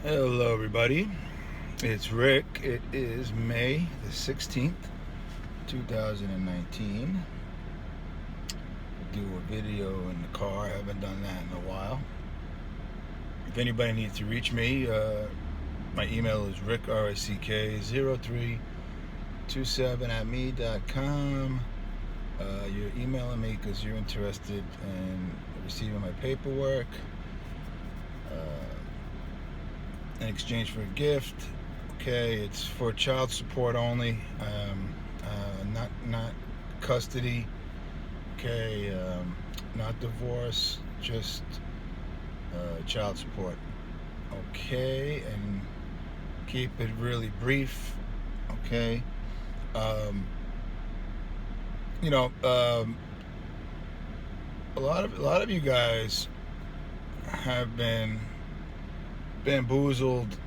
Hello, everybody. It's Rick. It is May the 16th, 2019. I do a video in the car. I haven't done that in a while. If anybody needs to reach me, my email is rick.rick0327@me.com. You're emailing me because you're interested in receiving my paperwork. In exchange for a gift. Okay, it's for child support only, not custody. Okay, not divorce, just child support. Okay, and keep it really brief. Okay, you know, a lot of you guys have been bamboozled,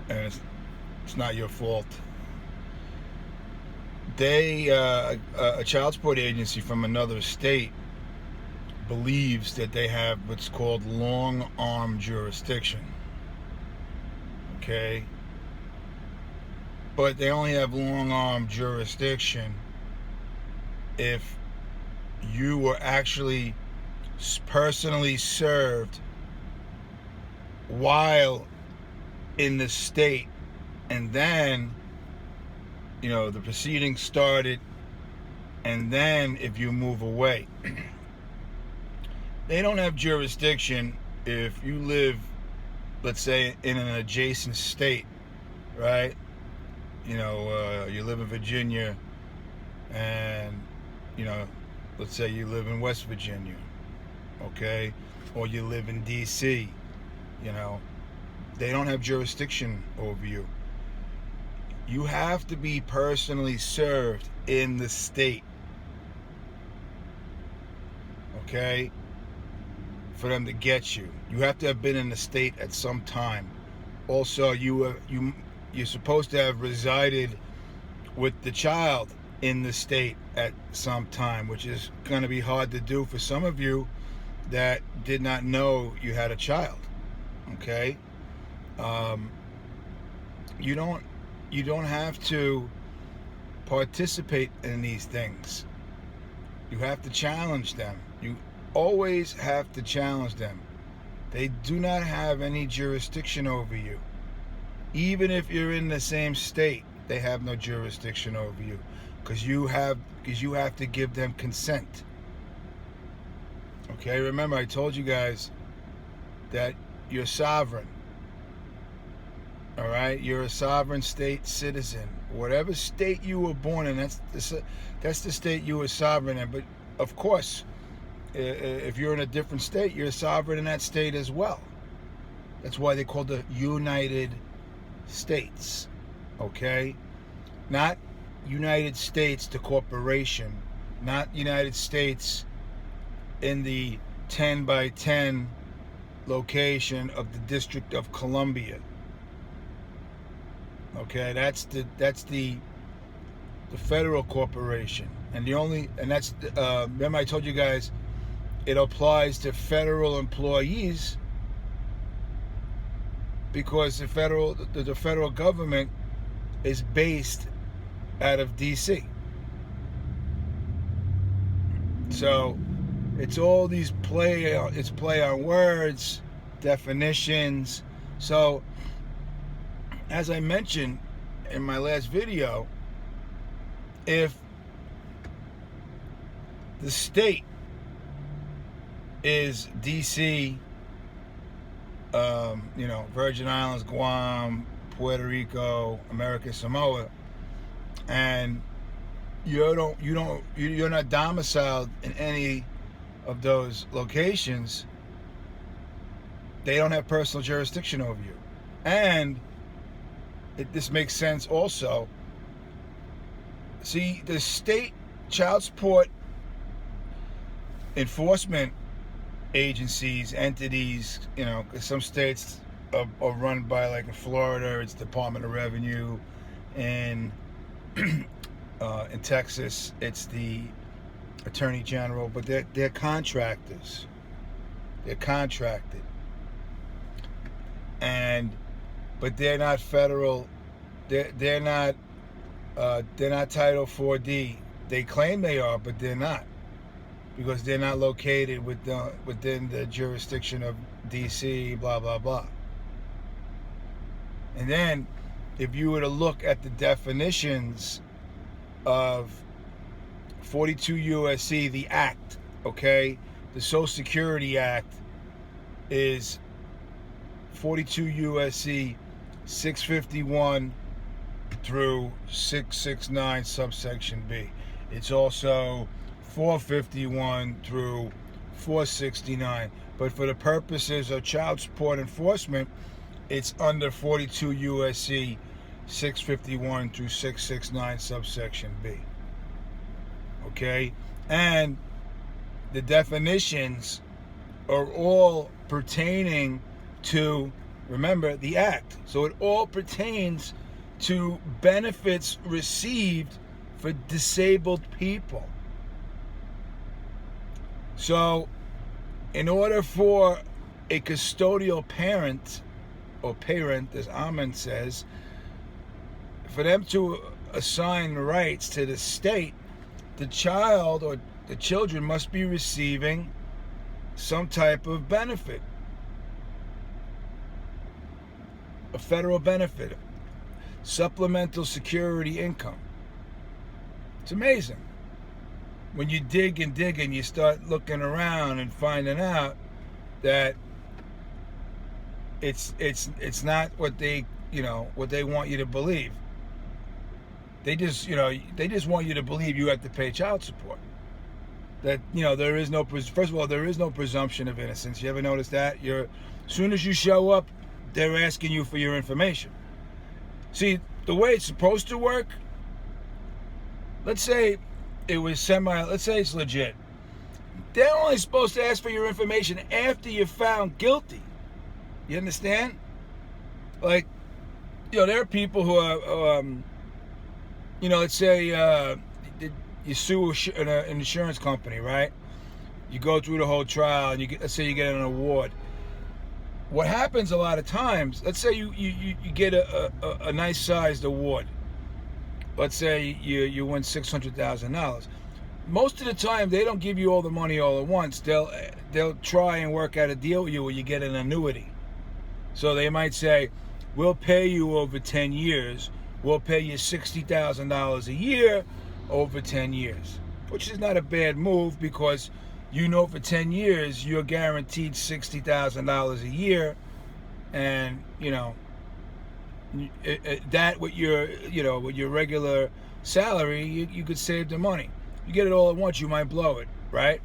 and it's not your fault. A child support agency from another state believes that they have what's called long arm jurisdiction. Okay, but they only have long arm jurisdiction if you were actually personally served while in the state, and then the proceedings started, and then if you move away. They don't have jurisdiction if you live, let's say, in an adjacent state, right? You live in Virginia, and let's say you live in West Virginia, okay, or you live in DC. They don't have jurisdiction over you. You have to be personally served in the state, okay, for them to get you. You have to have been in the state at some time. Also, you're supposed to have resided with the child in the state at some time, which is going to be hard to do for some of you that did not know you had a child. Okay, you don't have to participate in these things. You have to challenge them. You always have to challenge them. They do not have any jurisdiction over you. Even if you're in the same state, they have no jurisdiction over you, because you have to give them consent. Okay, remember I told you guys that you're sovereign. All right, you're a sovereign state citizen. Whatever state you were born in, that's the state you were sovereign in. But of course, if you're in a different state, you're sovereign in that state as well. That's why they call the United States. Okay, not United States the corporation, not United States in the 10 by 10 location of the District of Columbia. Okay, that's the federal corporation, and that's remember I told you guys it applies to federal employees, because the federal government is based out of DC. So it's all these play on words, definitions. So as I mentioned in my last video, if the state is DC, Virgin Islands, Guam, Puerto Rico, American Samoa, and you're not domiciled in any of those locations, they don't have personal jurisdiction over you. And this makes sense also. See, the state child support enforcement agencies, entities, some states are run by, like in Florida, it's Department of Revenue, and in Texas, it's the Attorney General, but they're contractors. They're contracted. And but they're not federal. They're not Title 4D. They claim they are, but they're not, because they're not located within the jurisdiction of D.C. Blah blah blah. And then, if you were to look at the definitions of 42 U.S.C., the Act, okay, the Social Security Act is 42 U.S.C. 651 through 669 subsection B. It's also 451 through 469. But for the purposes of child support enforcement, it's under 42 U.S.C. 651 through 669 subsection B. Okay? And the definitions are all pertaining to, remember, the Act. So it all pertains to benefits received for disabled people. So, in order for a custodial parent, or parent, as Amen says, for them to assign rights to the state, the child or the children must be receiving some type of benefit, a federal benefit, supplemental security income. It's amazing. When you dig and you start looking around and finding out that it's not what they want you to believe. They just want you to believe you have to pay child support. That there is no, first of all, there is no presumption of innocence. You ever notice that? As soon as you show up, they're asking you for your information. See, the way it's supposed to work, let's say it was let's say it's legit. They're only supposed to ask for your information after you're found guilty. You understand? Like, there are people who are, let's say you sue an insurance company, right? You go through the whole trial, and let's say you get an award. What happens a lot of times, let's say you get a nice sized award. Let's say you win $600,000. Most of the time, they don't give you all the money all at once. They'll try and work out a deal with you where you get an annuity. So they might say, we'll pay you over 10 years. We'll pay you $60,000 a year over 10 years, which is not a bad move, because for 10 years you're guaranteed $60,000 a year, and that with your regular salary, you could save the money. You get it all at once, you might blow it, right?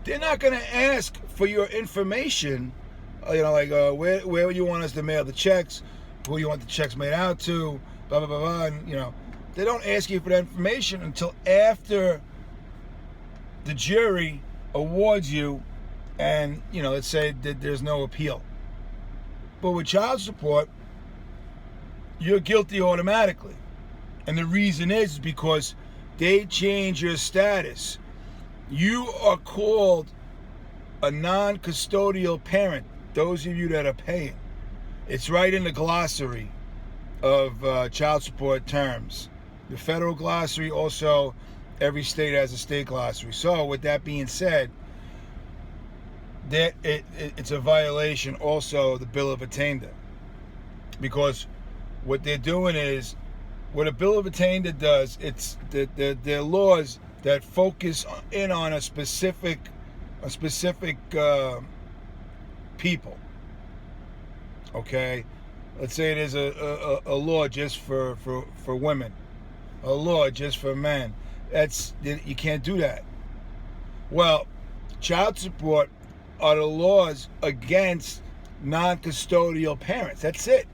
They're not going to ask for your information, where you want us to mail the checks, who you want the checks made out to, blah blah blah blah. And they don't ask you for that information until after the jury awards you, and let's say that there's no appeal. But with child support, you're guilty automatically, and the reason is because they change your status. You are called a non-custodial parent, those of you that are paying. It's right in the glossary of child support terms. The federal glossary, also every state has a state glossary. So with that being said, that it's a violation also of the Bill of Attainder, because what they're doing is, what a Bill of Attainder does, it's they're laws that focus in on a specific people. Okay, let's say there's a law just for women, a law just for men. You can't do that. Well, child support are the laws against non-custodial parents. That's it.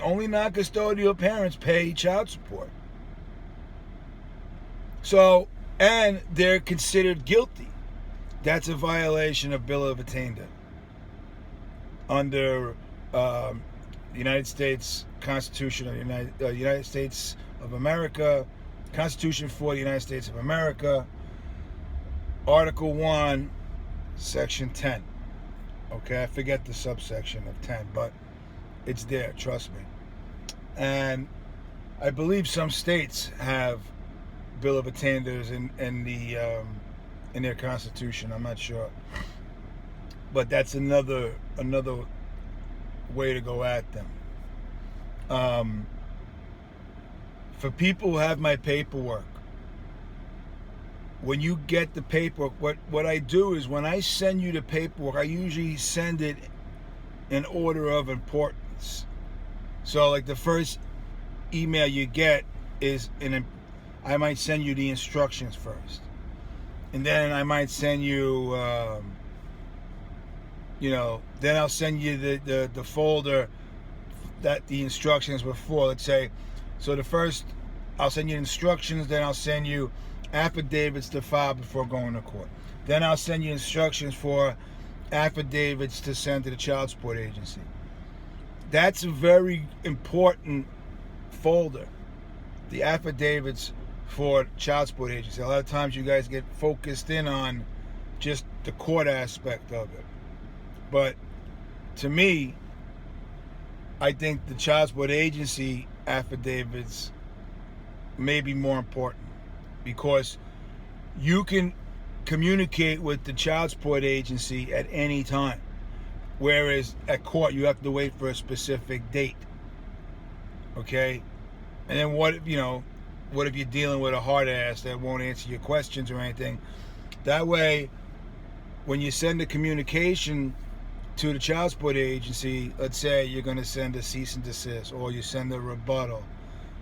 Only non-custodial parents pay child support. So, and they're considered guilty. That's a violation of Bill of Attainder under the United States Constitution of the United States of America, Constitution for the United States of America, Article 1, Section 10. Okay, I forget the subsection of 10, but it's there, trust me. And I believe some states have Bill of Attainder in their constitution. I'm not sure, but that's another way to go at them. For people who have my paperwork, when you get the paperwork, what I do is when I send you the paperwork, I usually send it in order of importance. So like the first email you get is I might send you the instructions first, and then I might send you then I'll send you the folder that the instructions were for. Let's say, so the first, I'll send you instructions, then I'll send you affidavits to file before going to court. Then I'll send you instructions for affidavits to send to the child support agency. That's a very important folder, the affidavits for child support agency. A lot of times you guys get focused in on just the court aspect of it. But to me, I think the child support agency affidavits may be more important, because you can communicate with the child support agency at any time, whereas at court you have to wait for a specific date. Okay? And then what if you're dealing with a hard ass that won't answer your questions or anything? That way, when you send a communication to the child support agency, let's say you're going to send a cease and desist, or you send a rebuttal.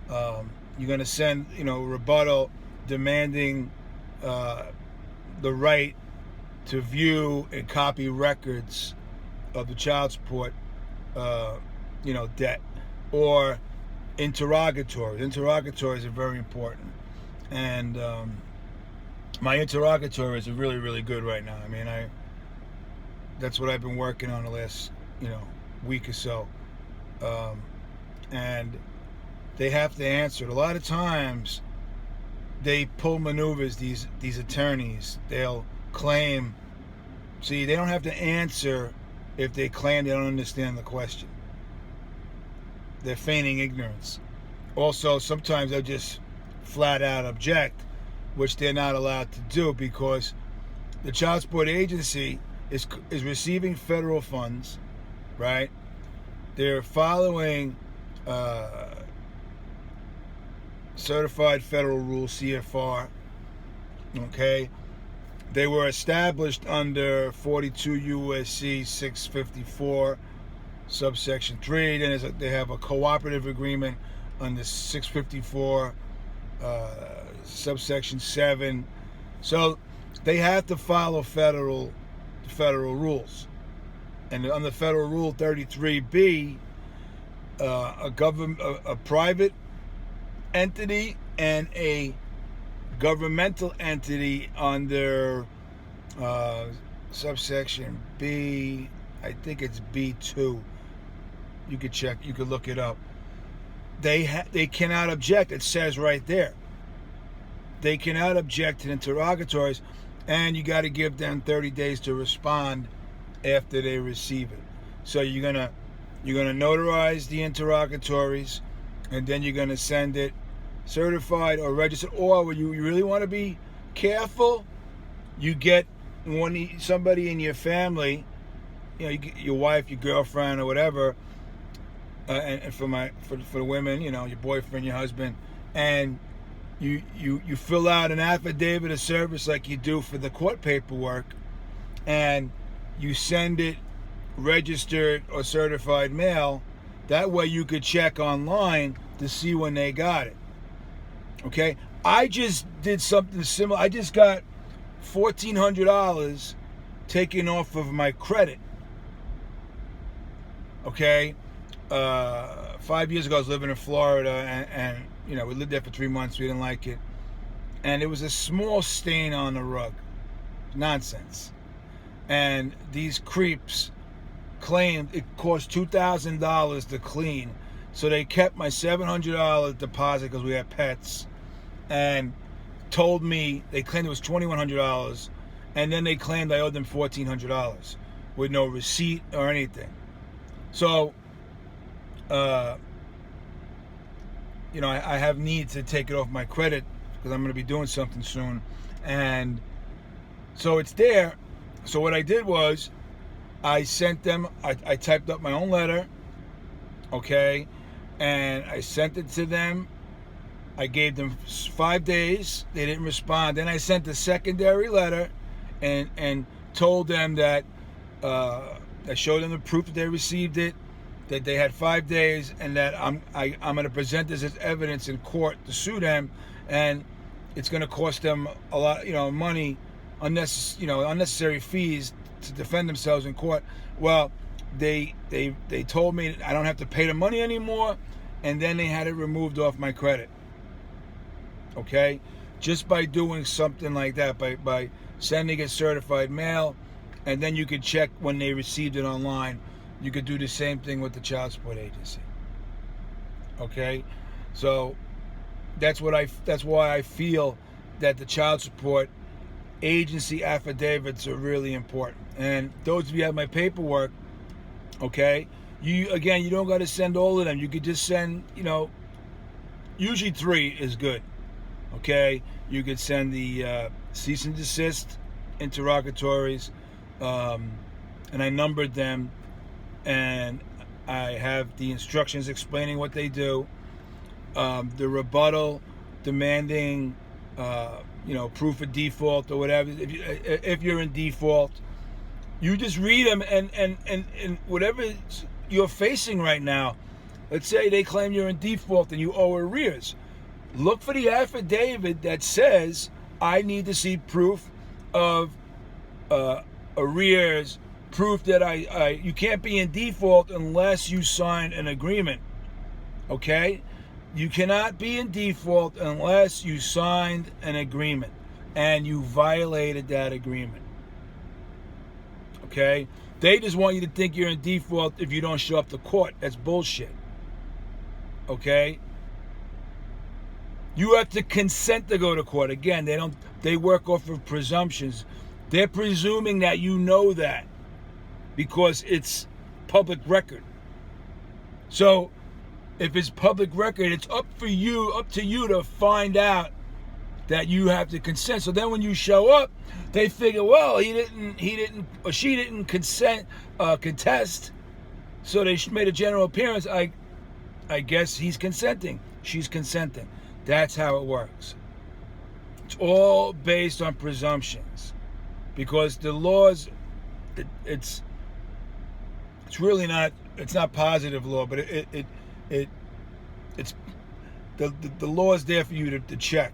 You're going to send, rebuttal demanding the right to view and copy records of the child support, debt, or interrogatories. Interrogatories are very important, and my interrogatories are really, really good right now. I mean, that's what I've been working on the last, week or so, and they have to answer it. A lot of times, they pull maneuvers. These attorneys, they'll claim. See, they don't have to answer if they claim they don't understand the question. They're feigning ignorance. Also, sometimes they'll just flat out object, which they're not allowed to do, because the child support agency is receiving federal funds, right? They're following certified federal rules, CFR. Okay, they were established under 42 U.S.C. 654, subsection 3. Then they have a cooperative agreement under 654, subsection 7. So they have to follow federal rules. And under Federal Rule 33B, a private entity and a governmental entity under subsection B, I think it's B2. You could check. You could look it up. They cannot object. It says right there. They cannot object to interrogatories, and you got to give them 30 days to respond after they receive it. So you're gonna notarize the interrogatories, and then you're gonna send it certified or registered. Or when you really want to be careful, you get somebody in your family, you get your wife, your girlfriend, or whatever, and for the women, your boyfriend, your husband, and you fill out an affidavit of service like you do for the court paperwork, and you send it registered or certified mail. That way you could check online to see when they got it. Okay? I just did something similar. I just got $1,400 taken off of my credit. Okay? 5 years ago, I was living in Florida, and we lived there for 3 months. We didn't like it. And it was a small stain on the rug. Nonsense. And these creeps claimed it cost $2,000 to clean. So they kept my $700 deposit because we had pets, and told me, they claimed it was $2,100, and then they claimed I owed them $1,400. with no receipt or anything. So, I have need to take it off my credit because I'm going to be doing something soon. And so it's there. So what I did was I sent them, I typed up my own letter, okay, and I sent it to them. I gave them 5 days. They didn't respond. Then I sent a secondary letter and told them that I showed them the proof that they received it, that they had 5 days, and that I'm going to present this as evidence in court to sue them, and it's going to cost them a lot, money, unnecessary fees to defend themselves in court. Well, they told me I don't have to pay the money anymore, and then they had it removed off my credit. Okay, just by doing something like that, by sending it certified mail, and then you could check when they received it online. You could do the same thing with the child support agency. Okay, so that's why I feel that the child support agency affidavits are really important. And those of you who have my paperwork, okay, you don't got to send all of them. You could just send, usually 3 is good. Okay, you could send the cease and desist interrogatories, and I numbered them, and I have the instructions explaining what they do. The rebuttal demanding, proof of default or whatever. If you're in default, you just read them, and whatever you're facing right now. Let's say they claim you're in default and you owe arrears. Look for the affidavit that says I need to see proof of arrears, proof that you can't be in default unless you sign an agreement. Okay? You cannot be in default unless you signed an agreement and you violated that agreement. Okay? They just want you to think you're in default if you don't show up to court. That's bullshit. Okay? You have to consent to go to court. Again, they work off of presumptions. They're presuming that you know that because it's public record. So if it's public record, it's up to you to find out that you have to consent. So then when you show up, they figure, well, he didn't or she didn't contest. So they made a general appearance. I guess he's consenting. She's consenting. That's how it works. It's all based on presumptions, because the laws, it's really not. It's not positive law, but it's the law is there for you to check.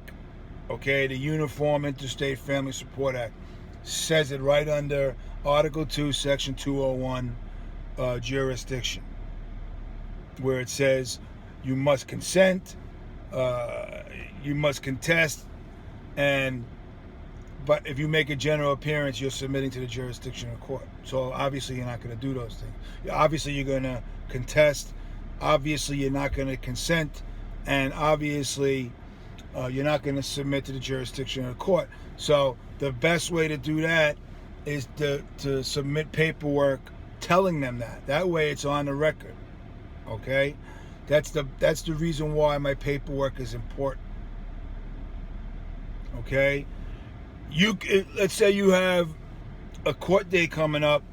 Okay, the Uniform Interstate Family Support Act says it right under Article 2, Section 201, jurisdiction, where it says you must consent. You must contest, but if you make a general appearance, you're submitting to the jurisdiction of court. So obviously you're not going to do those things. Obviously you're going to contest. Obviously you're not going to consent, and obviously you're not going to submit to the jurisdiction of court. So the best way to do that is to submit paperwork telling them that. That way it's on the record. Okay? That's the reason why my paperwork is important. Okay? Let's say you have a court date coming up,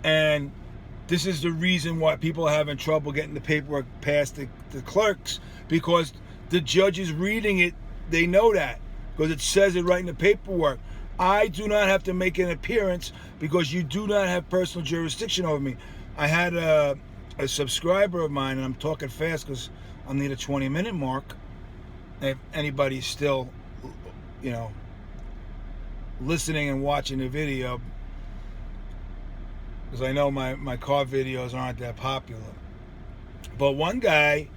and this is the reason why people are having trouble getting the paperwork past the clerks, because the judge is reading it. They know that because it says it right in the paperwork. I do not have to make an appearance because you do not have personal jurisdiction over me. I had a subscriber of mine, and I'm talking fast because I'm near the 20-minute mark. If anybody's still, listening and watching the video, because I know my car videos aren't that popular. But one guy,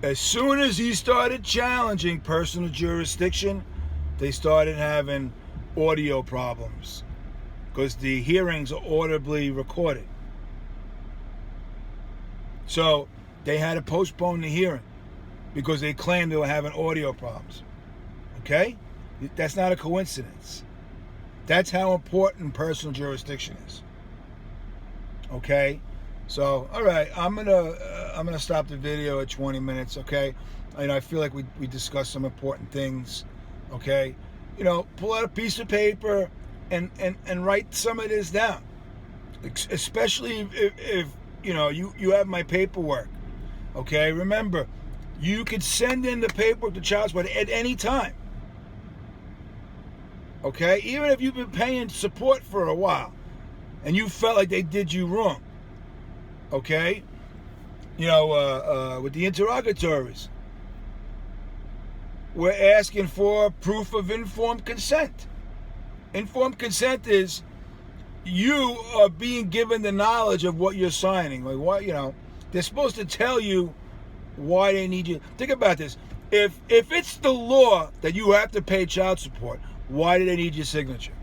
as soon as he started challenging personal jurisdiction, they started having audio problems because the hearings are audibly recorded. So they had to postpone the hearing because they claimed they were having audio problems. Okay? That's not a coincidence. That's how important personal jurisdiction is. Okay, so all right, I'm gonna stop the video at 20 minutes. Okay, I feel like we discussed some important things. Okay, pull out a piece of paper and write some of this down, especially if you have my paperwork. Okay, remember, you could send in the paperwork to child support at any time. Okay, even if you've been paying support for a while and you felt like they did you wrong. Okay, with the interrogatories, we're asking for proof of informed consent. Informed consent is you are being given the knowledge of what you're signing. Like, what, they're supposed to tell you why they need you. Think about this. If it's the law that you have to pay child support, why do they need your signature?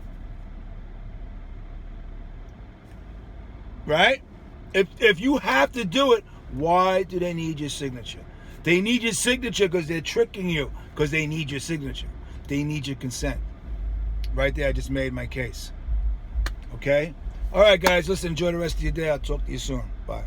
Right? If you have to do it, why do they need your signature? They need your signature because they're tricking you, because they need your signature. They need your consent. Right there, I just made my case. Okay? All right, guys, listen, enjoy the rest of your day. I'll talk to you soon. Bye.